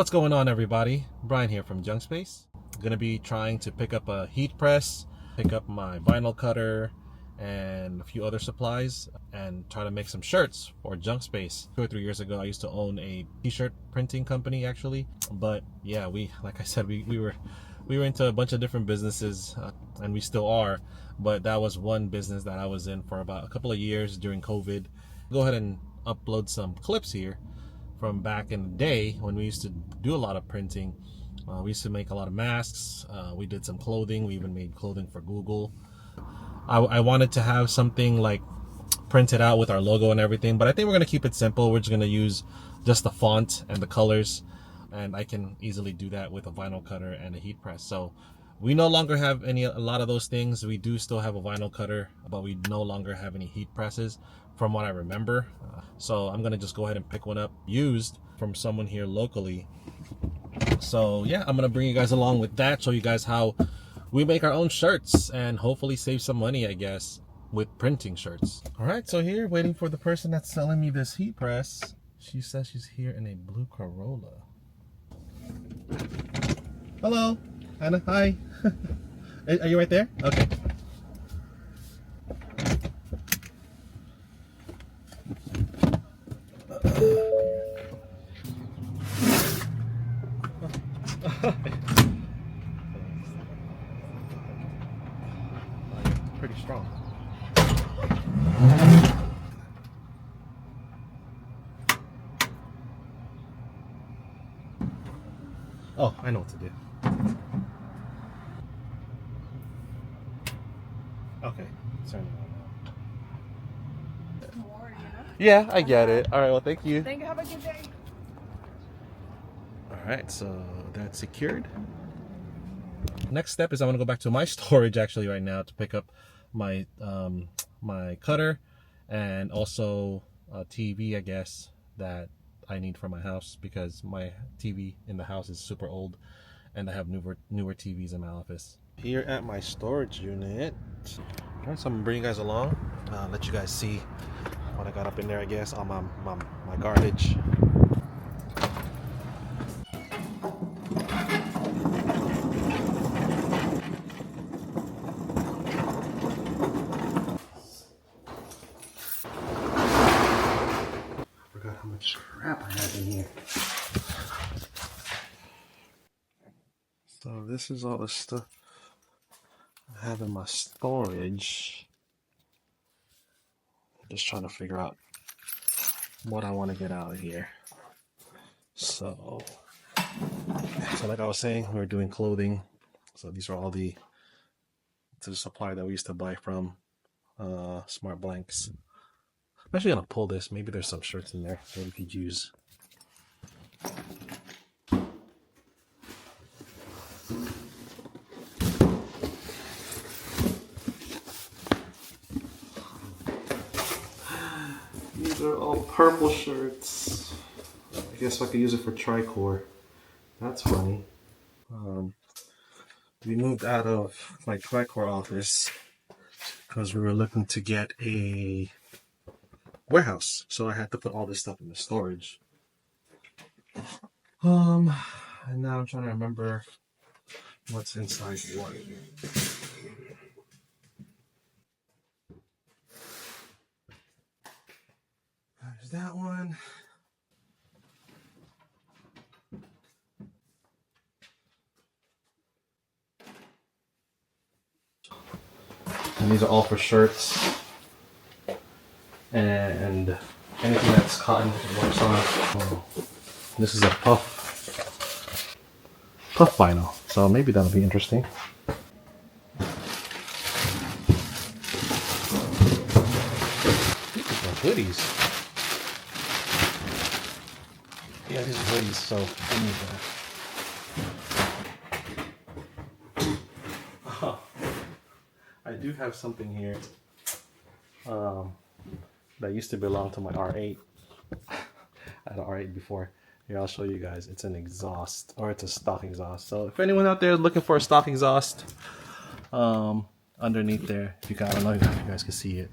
What's going on, everybody? Brian here from Junk Space. I'm gonna be trying to pick up a heat press, pick up my vinyl cutter and a few other supplies, and try to make some shirts for Junk Space. 2 or 3 years ago I used to own a t-shirt printing company actually, but yeah, like I said, we were into a bunch of different businesses, and we still are, but that was one business that I was in for about a couple of years during COVID. Go ahead and upload some clips here from back in the day when we used to do a lot of printing. We used to make a lot of masks. We did some clothing. We even made clothing for Google. I wanted to have something like printed out with our logo and everything, but I think we're going to keep it simple. We're just going to use just the font and the colors, and I can easily do that with a vinyl cutter and a heat press. So we no longer have a lot of those things. We do still have a vinyl cutter, but we no longer have any heat presses from what I remember. So I'm gonna just go ahead and pick one up used from someone here locally. So yeah, I'm gonna bring you guys along with that, show you guys how we make our own shirts and hopefully save some money, I guess, with printing shirts. All right, so here, waiting for the person that's selling me this heat press. She says she's here in a blue Corolla. Hello, Anna, hi. Are you right there? Okay. Pretty strong. Oh, I know what to do. Okay, turn it on now. Yeah, I get it. All right, well, thank you. Thank you. Have a good day. All right, so that's secured. Next step is I'm gonna go back to my storage actually right now to pick up my my cutter and also a TV, I guess, that I need for my house, because my TV in the house is super old and I have newer TVs in my office. Here at my storage unit. All right, so I'm gonna bring you guys along, let you guys see what I got up in there, I guess, all my garbage. Forgot how much crap I have in here. So this is all the stuff I have in my storage. Just trying to figure out what I want to get out of here. So like I was saying, we're doing clothing. So these are all the supplier that we used to buy from Smart Blanks. I'm actually gonna pull this. Maybe there's some shirts in there that we could use. These are all purple shirts. I guess I could use it for Tricor. That's funny. We moved out of my Tricor office because we were looking to get a warehouse, so I had to put all this stuff in the storage. And now I'm trying to remember what's inside what. There's that one. And these are all for shirts and anything that's cotton works on. Oh, this is a puff vinyl, so maybe that'll be interesting. These are hoodies. Yeah, these are hoodies, so I need that. I do have something here that used to belong to my R8. I had an R8 before. Here, I'll show you guys. It's an exhaust, or it's a stock exhaust. So if anyone out there is looking for a stock exhaust, underneath there, if you guys, I don't know if you guys can see it.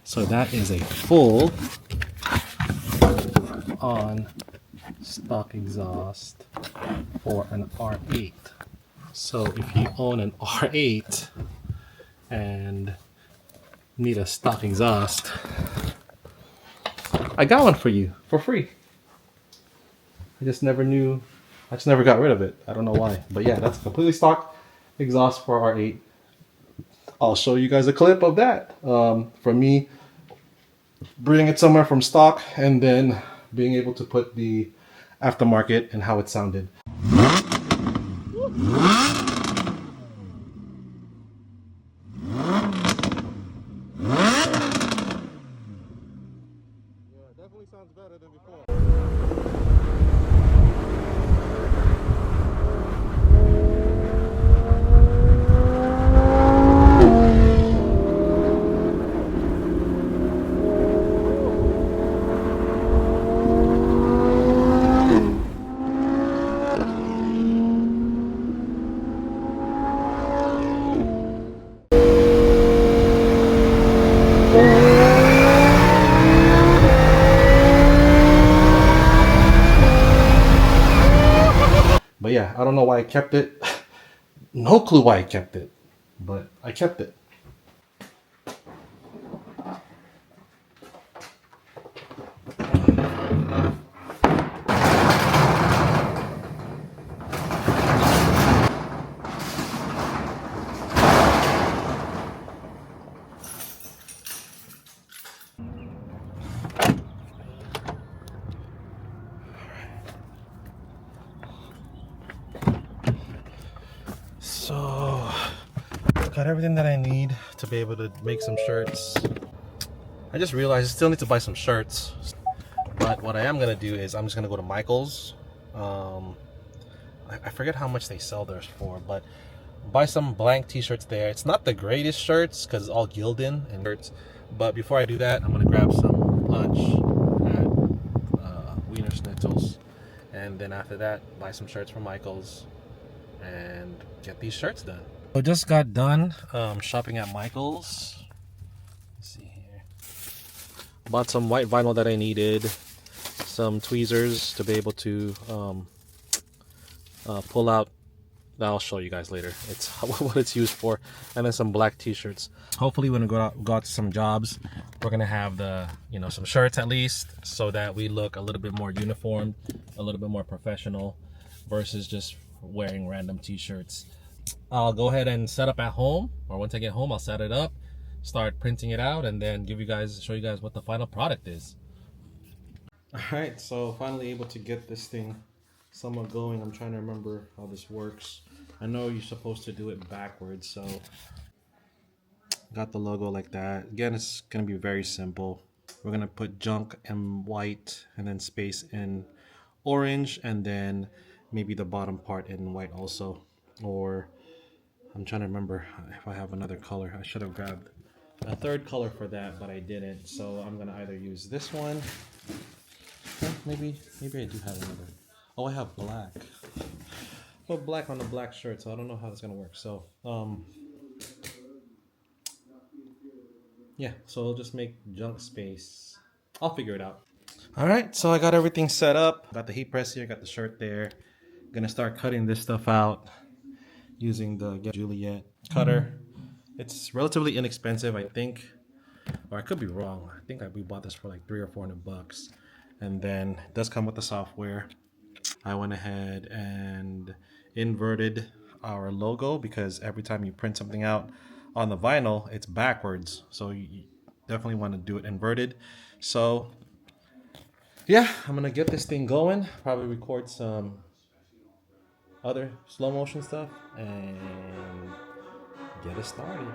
So that is a full on stock exhaust for an R8. So if you own an R8 and need a stock exhaust, I got one for you for free. I just never got rid of it. I don't know why, but yeah, that's completely stock exhaust for R8. I'll show you guys a clip of that from me bringing it somewhere from stock and then being able to put the aftermarket and how it sounded. Definitely sounds better than before. But yeah, I don't know why I kept it. No clue why I kept it, but I kept it. So, got everything that I need to be able to make some shirts. I just realized I still need to buy some shirts. But what I am going to do is I'm just going to go to Michael's. I forget how much they sell theirs for, but buy some blank t-shirts there. It's not the greatest shirts because it's all Gildan and shirts. But before I do that, I'm going to grab some lunch at Wiener Schnitzels. And then after that, buy some shirts from Michael's and get these shirts done. So just got done shopping at Michael's. Let's see here. Bought some white vinyl that I needed, some tweezers to be able to pull out. I'll show you guys later. It's what it's used for, and then some black t-shirts. Hopefully, when we go out to some jobs, we're gonna have some shirts at least, so that we look a little bit more uniformed, a little bit more professional, versus just wearing random t-shirts. I'll go ahead and set up at home, or once I get home I'll set it up, start printing it out, and then show you guys what the final product is. Alright, so finally able to get this thing somewhat going. I'm trying to remember how this works. I know you're supposed to do it backwards, so got the logo like that. Again, it's gonna be very simple. We're gonna put junk in white and then space in orange, and then maybe the bottom part in white also. Or I'm trying to remember if I have another color. I should have grabbed a third color for that, but I didn't. So I'm gonna either use this one. Maybe I do have another. Oh, I have black. Well, black on the black shirt, so I don't know how that's gonna work. So yeah, so I'll just make junk space. I'll figure it out. All right, so I got everything set up. Got the heat press here, got the shirt there. Gonna start cutting this stuff out using the Juliet cutter. It's relatively inexpensive, I think, or I could be wrong. I think we bought this for like $300 or $400, and then it does come with the software. I went ahead and inverted our logo because every time you print something out on the vinyl, it's backwards, so you definitely want to do it inverted. So yeah, I'm gonna get this thing going, probably record some other slow motion stuff and get it started.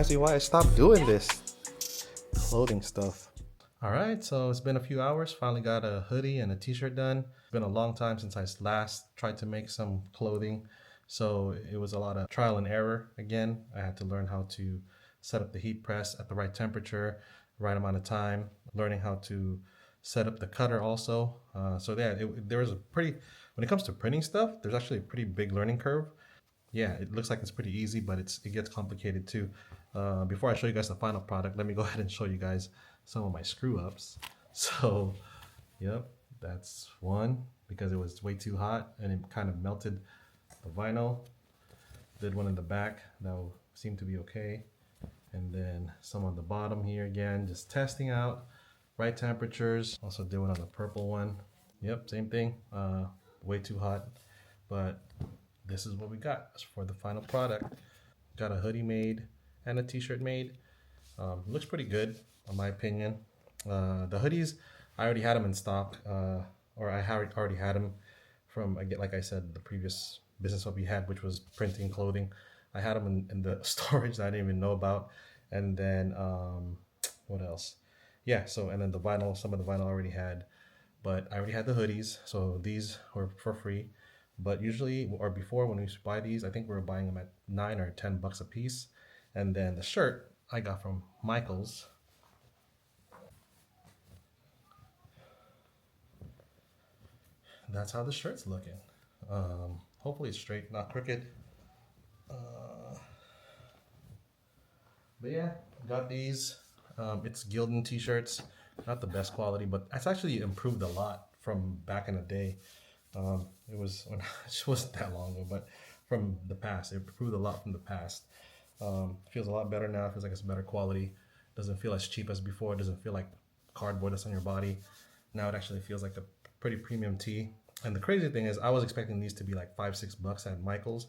reminds me why I stopped doing this clothing stuff. All right, so it's been a few hours. Finally got a hoodie and a t-shirt done. It's been a long time since I last tried to make some clothing. So it was a lot of trial and error. Again, I had to learn how to set up the heat press at the right temperature, right amount of time, learning how to set up the cutter also. So yeah, there was a pretty, when it comes to printing stuff, there's actually a pretty big learning curve. Yeah, it looks like it's pretty easy, but it gets complicated too. Before I show you guys the final product, let me go ahead and show you guys some of my screw ups. So, yep, that's one because it was way too hot and it kind of melted the vinyl. Did one in the back that seemed to be okay. And then some on the bottom here again, just testing out right temperatures. Also did one on the purple one. Yep, same thing, way too hot, but this is what we got for the final product. Got a hoodie made and a t-shirt made. Looks pretty good in my opinion. The hoodies, I already had them in stock, or I already had them from, like I said, the previous business that we had, which was printing clothing. I had them in the storage that I didn't even know about. And then, what else? Yeah, so, and then the vinyl, some of the vinyl I already had, but I already had the hoodies. So these were for free. But usually, or before when we used to buy these, I think we were buying them at $9 or $10 a piece. And then the shirt I got from Michael's. That's how the shirt's looking. Hopefully it's straight, not crooked. But yeah, got these. It's Gildan t-shirts, not the best quality, but it's actually improved a lot from back in the day. It wasn't that long ago, but from the past, it improved a lot from the past. Feels a lot better now. Feels like it's better quality. Doesn't feel as cheap as before. It doesn't feel like cardboard that's on your body. Now it actually feels like a pretty premium tee. And the crazy thing is, I was expecting these to be like $5-6 at Michael's,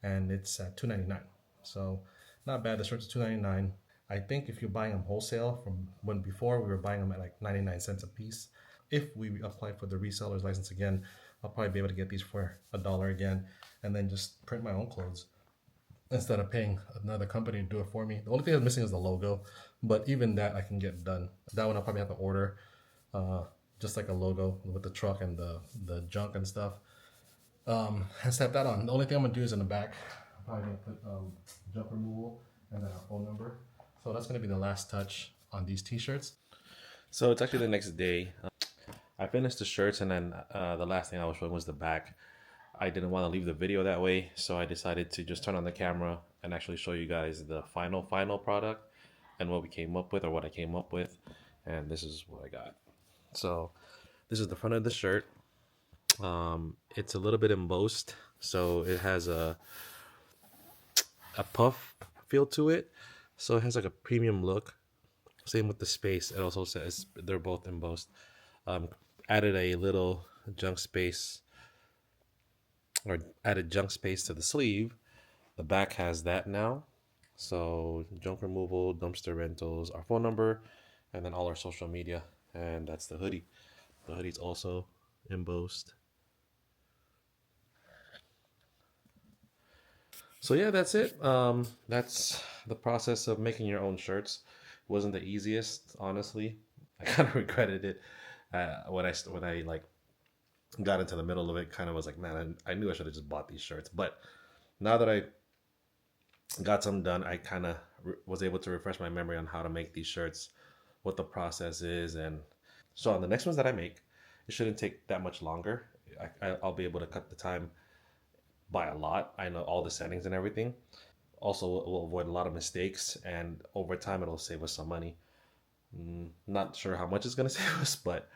and it's at $2.99. So not bad. The shirts are $2.99. I think if you're buying them wholesale, from when before we were buying them at like 99 cents a piece. If we apply for the reseller's license again, I'll probably be able to get these for $1 again, and then just print my own clothes instead of paying another company to do it for me. The only thing I'm missing is the logo, but even that I can get done. That one I'll probably have to order, just like a logo with the truck and the junk and stuff. And step that on. The only thing I'm gonna do is in the back, I'm probably gonna put junk removal and then our phone number. So that's gonna be the last touch on these t-shirts. So it's actually the next day. I finished the shirts, and then the last thing I was showing was the back. I didn't want to leave the video that way, so I decided to just turn on the camera and actually show you guys the final product and what we came up with, or what I came up with. And this is what I got. So this is the front of the shirt. It's a little bit embossed, so it has a puff feel to it. So it has like a premium look. Same with the space. It also says they're both embossed. Added a little junk space, or added junk space to the sleeve. The back has that now. So junk removal, dumpster rentals, our phone number, and then all our social media. And that's the hoodie. The hoodie's also embossed. So yeah, that's it. That's the process of making your own shirts. It wasn't the easiest, honestly. I kind of regretted it when I like got into the middle of it. Kind of was like, man, I knew I should have just bought these shirts. But now that I got some done, I kind of was able to refresh my memory on how to make these shirts, what the process is, and so on the next ones that I make, it shouldn't take that much longer. I'll be able to cut the time by a lot. I know all the settings and everything. Also, we'll avoid a lot of mistakes, and over time, it'll save us some money. Not sure how much it's gonna save us, but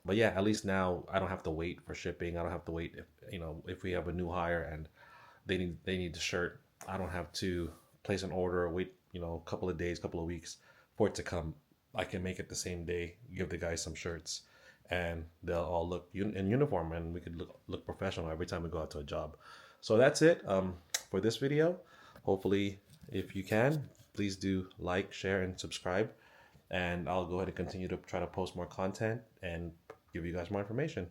yeah, at least now I don't have to wait for shipping. I don't have to wait if we have a new hire and they need the shirt. I don't have to place an order or wait a couple of days, couple of weeks for it to come. I can make it the same day, give the guys some shirts, and they'll all look in uniform, and we could look professional every time we go out to a job. So that's it for this video. Hopefully, if you can, please do like, share, and subscribe. And I'll go ahead and continue to try to post more content and give you guys more information.